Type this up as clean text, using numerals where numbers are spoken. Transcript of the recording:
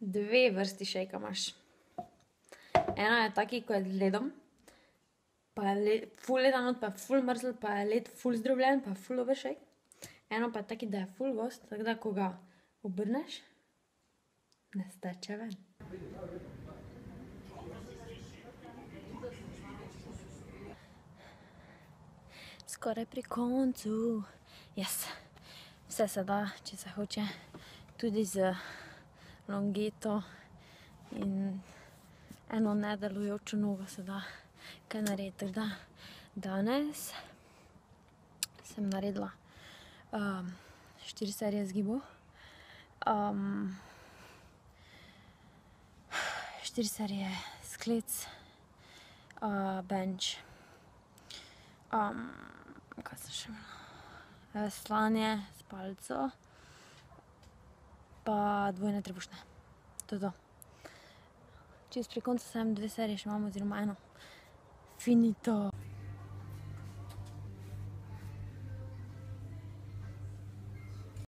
Dve vrsti šejka imaš. Eno je taki, ko je z ledom, pa je ful leda not, pa je ful mrzl, pa je led ful zdrobljen, pa je ful dober šejk. Eno pa je taki, da je ful gost, tako da, ko ga obrneš, ne steče ven. Skoraj pri koncu. Yes. Vse se da, če se hoče. Tudi z longeto in eno nedelujočo nogo se da kaj narediti. Tako da danes sem naredila 4 serije zgibov. 4 serije sklec, bench, kaj sem še imela? Veslanje s palico, pa dvojne trebušne. To je to. Čist pri koncu sem 2 serije še imam, oziroma eno. Finito!